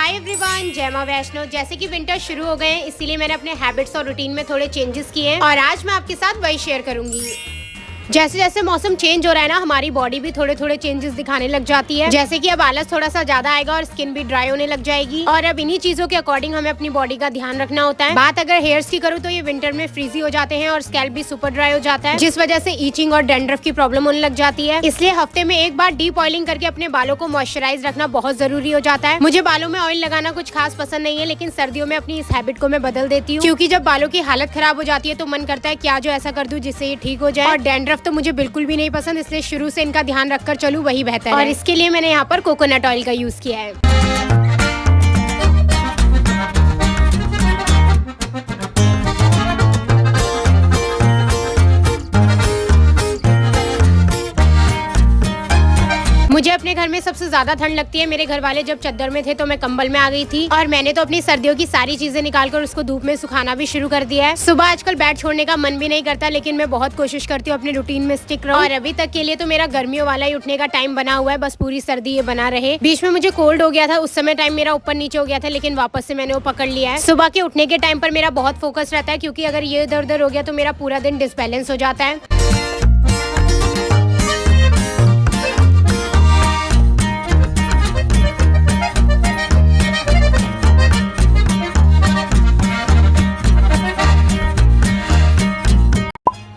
Hi everyone, जय मां वैष्णो। जैसे कि विंटर शुरू हो गए हैं, इसीलिए मैंने अपने हैबिट्स और रूटीन में थोड़े चेंजेस किए हैं और आज मैं आपके साथ वही शेयर करूंगी। जैसे जैसे मौसम चेंज हो रहा है ना, हमारी बॉडी भी थोड़े थोड़े चेंजेस दिखाने लग जाती है। जैसे कि अब आलस थोड़ा सा ज्यादा आएगा और स्किन भी ड्राई होने लग जाएगी और अब इन्हीं चीजों के अकॉर्डिंग हमें अपनी बॉडी का ध्यान रखना होता है। बात अगर हेयर्स की करूँ तो ये विंटर में फ्रीजी हो जाते हैं और स्कैल्प भी सुपर ड्राई हो जाता है, जिस वजह से ईचिंग और डैंड्रफ की प्रॉब्लम होने लग जाती है। इसलिए हफ्ते में एक बार डीप ऑयलिंग करके अपने बालों को मॉइस्चराइज रखना बहुत जरूरी हो जाता है। मुझे बालों में ऑयल लगाना कुछ खास पसंद नहीं है, लेकिन सर्दियों में अपनी इस हैबिट को मैं बदल देती हूँ, क्योंकि जब बालों की हालत खराब हो जाती है तो मन करता है क्या जो ऐसा कर दूं जिससे ये ठीक हो जाए। और डैंड्रफ तो मुझे बिल्कुल भी नहीं पसंद, इसलिए शुरू से इनका ध्यान रखकर चलूं वही बेहतर है। और इसके लिए मैंने यहाँ पर कोकोनट ऑयल का यूज किया है। मुझे अपने घर में सबसे ज्यादा ठंड लगती है। मेरे घर वाले जब चद्दर में थे तो मैं कंबल में आ गई थी और मैंने तो अपनी सर्दियों की सारी चीजें निकालकर उसको धूप में सुखाना भी शुरू कर दिया है। सुबह आजकल बेड छोड़ने का मन भी नहीं करता, लेकिन मैं बहुत कोशिश करती हूँ अपने रूटीन में स्टिक रहूं। और अभी तक के लिए तो मेरा गर्मियों वाला ही उठने का टाइम बना हुआ है, बस पूरी सर्दी ये बना रहे। बीच में मुझे कोल्ड हो गया था, उस समय टाइम मेरा ऊपर नीचे हो गया था, लेकिन वापस से मैंने वो पकड़ लिया है। सुबह के उठने के टाइम पर मेरा बहुत फोकस रहता है, क्योंकि अगर ये इधर उधर हो गया तो मेरा पूरा दिन डिसबैलेंस हो जाता है।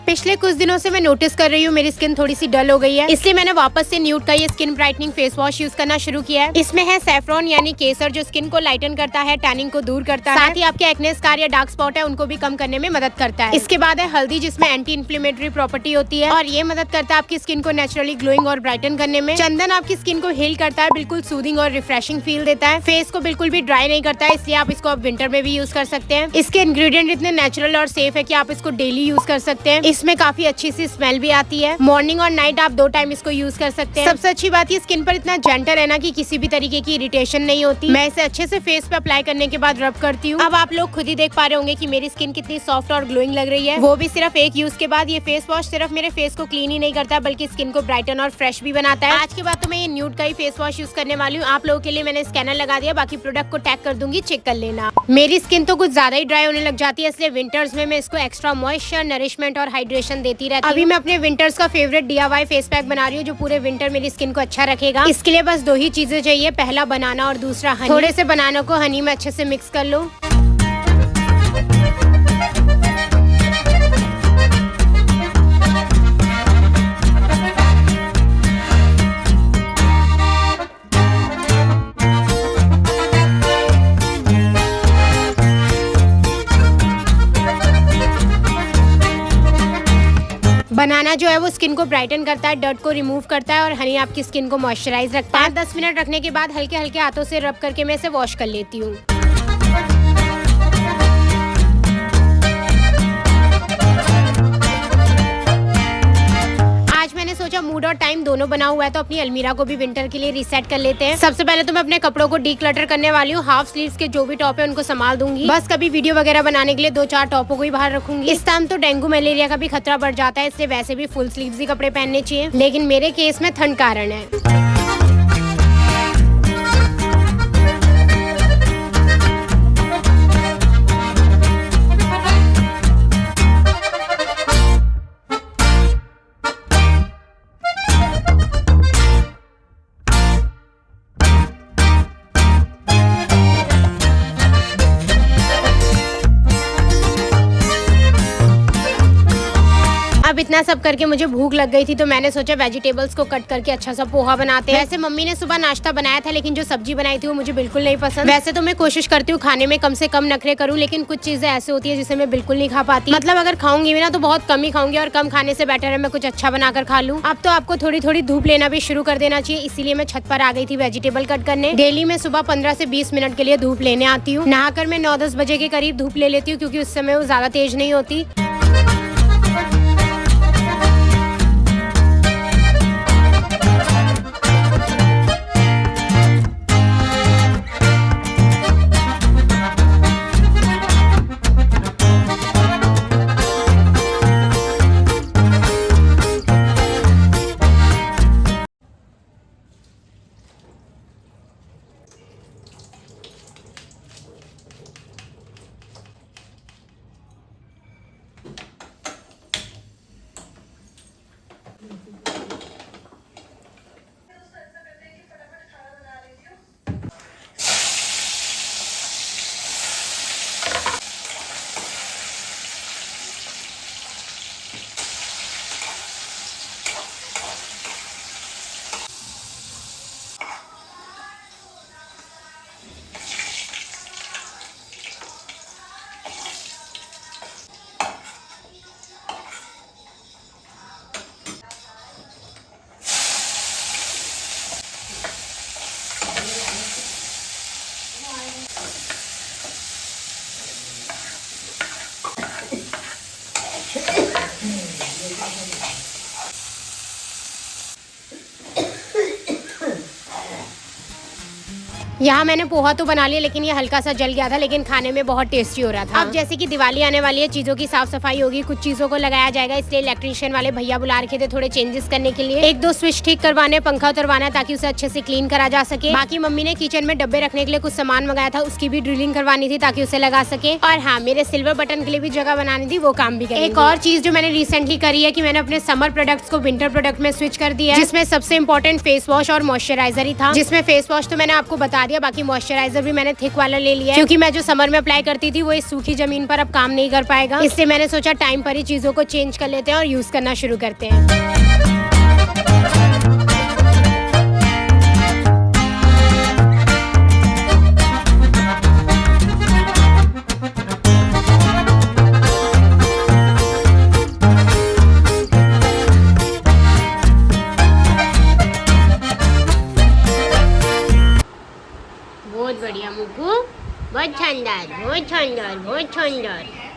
पिछले कुछ दिनों से मैं नोटिस कर रही हूँ मेरी स्किन थोड़ी सी डल हो गई है, इसलिए मैंने वापस से न्यूड का ये skin brightening face wash use करना शुरू किया है। इसमें है सैफरॉन यानी केसर, जो स्किन को लाइटन करता है, टैनिंग को दूर करता है, साथ ही आपके एक्ने स्कार या डार्क स्पॉट है उनको भी कम करने में मदद करता है। इसके बाद है हल्दी, जिसमें एंटी इन्फ्लेमेटरी प्रॉपर्टी होती है और ये मदद करता है आपकी स्किन को नेचुरली ग्लोइंग और ब्राइटन करने में। चंदन आपकी स्किन को हील करता है, बिल्कुल सूदिंग और रिफ्रेशिंग फील देता है। फेस को बिल्कुल भी ड्राई नहीं करता है, इसलिए आप इसको अब विंटर में भी यूज कर सकते हैं। इसके इंग्रेडिएंट इतने नेचुरल और सेफ है कि आप इसको डेली यूज कर सकते हैं। इसमें काफी अच्छी स्मेल भी आती है। मॉर्निंग और नाइट आप 2 टाइम इसको यूज कर सकते हैं। सबसे अच्छी बात ये स्किन पर इतना जेंटल है ना कि किसी भी तरीके की इरिटेशन नहीं होती। मैं इसे अच्छे से फेस पे अप्लाई करने के बाद रब करती हूँ। अब आप लोग खुद ही देख पा रहे होंगे कि मेरी स्किन कितनी सॉफ्ट और ग्लोइंग लग रही है, वो भी सिर्फ एक यूज के बाद। ये फेस वॉश सिर्फ मेरे फेस को क्लीन ही नहीं करता, बल्कि स्किन को ब्राइटन और फ्रेश भी बनाता है। आज के बाद तो मैं ये न्यूड का ही फेस वॉश यूज करने वाली हूँ। आप लोगों के लिए मैंने स्कैनर लगा दिया, बाकी प्रोडक्ट को टैग कर दूंगी, चेक कर लेना। मेरी स्किन तो कुछ ज्यादा ही ड्राई होने लग जाती है, इसलिए विंटर्स में मैं इसको एक्स्ट्रा मॉइस्चर, नरिशमेंट और हाइड्रेशन देती रहती हूँ। अभी मैं अपने विंटर्स का फेवरेट DIY फेस पैक बना रही हूँ, जो पूरे विंटर मेरी स्किन को अच्छा रखेगा। इसके लिए बस 2 ही चीजें चाहिए, पहला बनाना और दूसरा हनी। थोड़े से बनाना को हनी में अच्छे से मिक्स कर लो। बनाना जो है वो स्किन को ब्राइटन करता है, डर्ट को रिमूव करता है और हनी आपकी स्किन को मॉइस्चराइज रखता है। 5-10 मिनट रखने के बाद हल्के हल्के हाथों से रब करके मैं इसे वॉश कर लेती हूँ। सोचा मूड और टाइम दोनों बना हुआ है, तो अपनी अलमीरा को भी विंटर के लिए रीसेट कर लेते हैं। सबसे पहले तो मैं अपने कपड़ों को डीक्लटर करने वाली हूँ। हाफ स्लीव्स के जो भी टॉप है उनको संभाल दूंगी। बस कभी वीडियो वगैरह बनाने के लिए 2-4 टॉपों को ही बाहर रखूंगी। इस टाइम तो डेंगू मलेरिया का भी खतरा बढ़ जाता है, इसलिए वैसे भी फुल स्लीव्स ही कपड़े पहनने चाहिए, लेकिन मेरे केस में ठंड कारण है। अब इतना सब करके मुझे भूख लग गई थी, तो मैंने सोचा वेजिटेबल्स को कट करके अच्छा सा पोहा बनाते हैं। वैसे मम्मी ने सुबह नाश्ता बनाया था, लेकिन जो सब्जी बनाई थी वो मुझे बिल्कुल नहीं पसंद। वैसे तो मैं कोशिश करती हूँ खाने में कम से कम नखरे करूँ, लेकिन कुछ चीजें ऐसी होती है जिसे मैं बिल्कुल नहीं खा पाती। मतलब अगर खाऊंगी भी ना तो बहुत कम ही खाऊंगी, और कम खाने से बेटर है मैं कुछ अच्छा बनाकर खा लूँ। अब तो आपको थोड़ी थोड़ी धूप लेना भी शुरू कर देना चाहिए, इसीलिए मैं छत पर आ गई थी वेजिटेबल कट करने। डेली मैं सुबह 15 से 20 मिनट के लिए धूप लेने आती हूँ। नहाकर मैं 9-10 बजे के करीब धूप ले लेती हूँ, क्योंकि उस समय वो ज्यादा तेज नहीं होती। यहाँ मैंने पोहा तो बना लिया, लेकिन ये हल्का सा जल गया था, लेकिन खाने में बहुत टेस्टी हो रहा था। अब जैसे कि दिवाली आने वाली है, चीजों की साफ सफाई होगी, कुछ चीजों को लगाया जाएगा, इसलिए इलेक्ट्रिशियन वाले भैया बुला रखे थे थोड़े चेंजेस करने के लिए। एक दो स्विच ठीक करवाने, पंखा उतरवाना है ताकि उसे अच्छे से क्लीन करा जा सके। बाकी मम्मी ने किचन में डब्बे रखने के लिए कुछ सामान मंगाया था, उसकी भी ड्रिलिंग करवानी थी ताकि उसे लगा सके। और हाँ, मेरे सिल्वर बटन के लिए भी जगह बनानी थी, वो काम भी करेंगे। एक और चीज जो मैंने रिसेंटली करी है कि मैंने अपने समर प्रोडक्ट्स को विंटर प्रोडक्ट में स्विच कर दिया है, जिसमें सबसे इंपॉर्टेंट फेस वॉश और मॉइस्चराइजर ही था। जिसमें फेस वॉश तो मैंने आपको बता दिया, बाकी मॉइस्चराइजर भी मैंने थिक वाला ले लिया है, क्योंकि मैं जो समर में अप्लाई करती थी वो इस सूखी जमीन पर अब काम नहीं कर पाएगा। इसलिए मैंने सोचा टाइम पर ही चीजों को चेंज कर लेते हैं और यूज करना शुरू करते हैं। बहुत बढ़िया मुक्कू, बहुत शानदार, बहुत शानदार, बहुत शानदार।